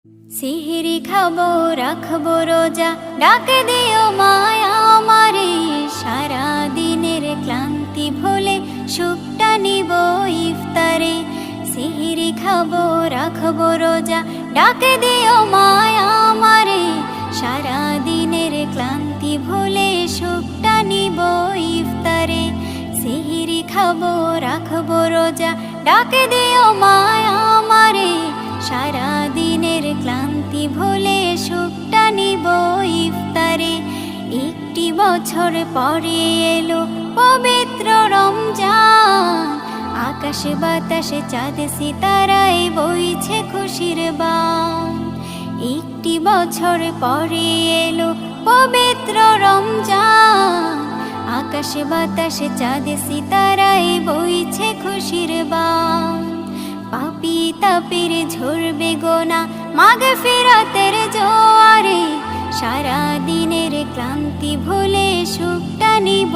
সিহিরি খাবো রাখবো রোজা, ডাকে দিও মায়া আমারে। সারা দিনের ক্লান্তি ভুলে সুখটা নিব ইফতারে। সিহিরি খাবো রাখবো রোজা, ডাকে দিও মায়া আমারে। সারা দিনের ক্লান্তি ভুলে সুখটা নিব ইফতারে। সিহিরি খাবো রাখবো রোজা, ডাকে দিও মায়া আমারে। সারা দিনের ক্লান্তি ভুলে সুখটা নিব ইফতারে। একটি বছর পরে এলো পবিত্র রমজান, আকাশে বাতাসে চাঁদ সিতারায় বইছে খুশির বান। একটি বছর পরে এলো পবিত্র রমজান, আকাশে বাতাসে চাঁদ সিতারায় বইছে খুশির বান। পাপী তাপের ঝরবে গোনা মাগফিরাতের জোয়ারে। সারা দিনের ক্লান্তি ভুলে সুখটা নিব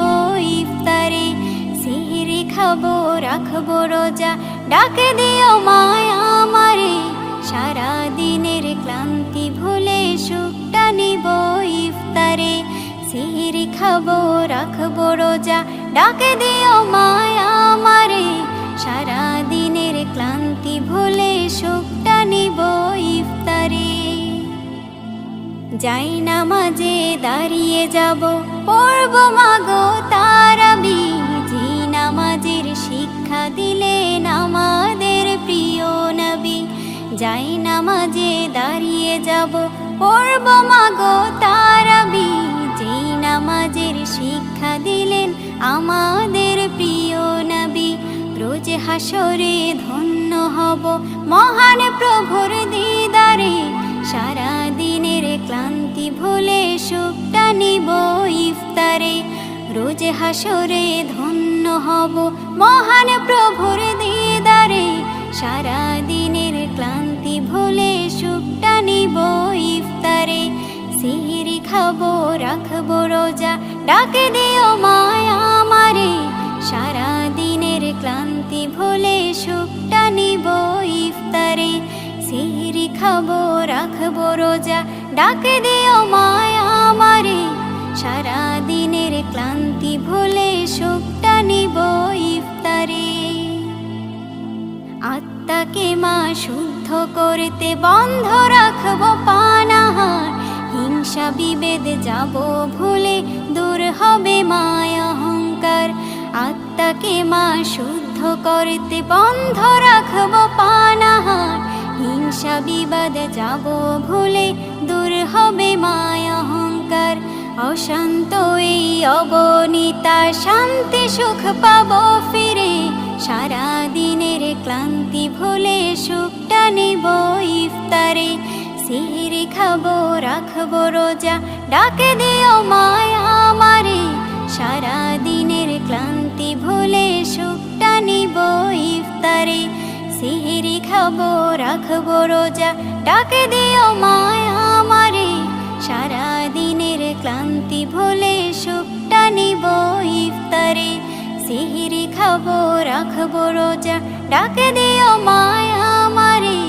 ইফতারে। সিহিরি খাবো রাখবো রোজা, ডাকে দিও মায়া আমারে। সারা দিনের ক্লান্তি ভুলে সুখটা নিব ইফতারে। সিহিরি খাবো রাখবো রোজা, ডাকে দিও মায়া আমারে। সারা দিনের ক্লান্তি ভুলে সুখটা নিব ইফতারে। যাই নামাজে দাঁড়িয়ে যাব, পড়ব মাগো তারাবি। যে নামাজের শিক্ষা দিলেন আমাদের প্রিয় নবী। যাই নামাজে দাঁড়িয়ে যাব, পড়ব মাগো তারাবি। যে নামাজের শিক্ষা দিলেন আমাদের প্রিয় নবী। রোজ হাসরে ধন্য হব মহান প্রভুর দিদারে। সারা দিনের ক্লান্তি ভুলে সুখটা নিব ইফতারে। রোজ হাসরে ধন্য হব মহান প্রভুর দিদারে। সারা দিনের ক্লান্তি ভুলে সুখটা নিব ইফতারে। সিহিরি খাবো রাখবো রোজা, ডাকে দিও মায়া আমারে। সারা দিনের ক্লান্তি ভুলে সুখটা নিব ইফতারে। সিহিরি খাবো রাখবো রোজা, ডাকে দিও মায়া আমারে। সারা দিনের ক্লান্তি ভুলে সুখটা নিব ইফতারে। আত্মাকে মা শুদ্ধ করতে বন্ধ রাখবো পানাহার। হিংসা বিভেদ যাব ভুলে, দূর হবে মায়া অহংকার। আত্মাকে মা শুদ্ধ করতে বন্ধ রাখবো পানাহার। হিংসা বিবাদ যাব ভুলে, দূর হবে মায়া অহংকার। অশান্ত এই অবনীতা শান্তি সুখ পাবো ফিরে। সারা দিনের ক্লান্তি ভুলে সুখটা নিব ইফতারে। সিহিরি খাবো রাখবো রোজা, ডাকে দিও মায়া আমারে। সারা দিনের ক্লান্তি ভুলে সুখটা নিব ইফতারে। সিহিরি খাবো রাখবো রোজা, ডাকে দিও মায়া আমারে। সারা দিনের ক্লান্তি ভুলে সুখটা নিব ইফতারে। সিহিরি খাবো রাখবো রোজা, ডাকে দিও মায়া আমারে।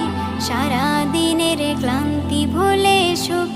সারা দিনের ক্লান্তি ভুলে সুখ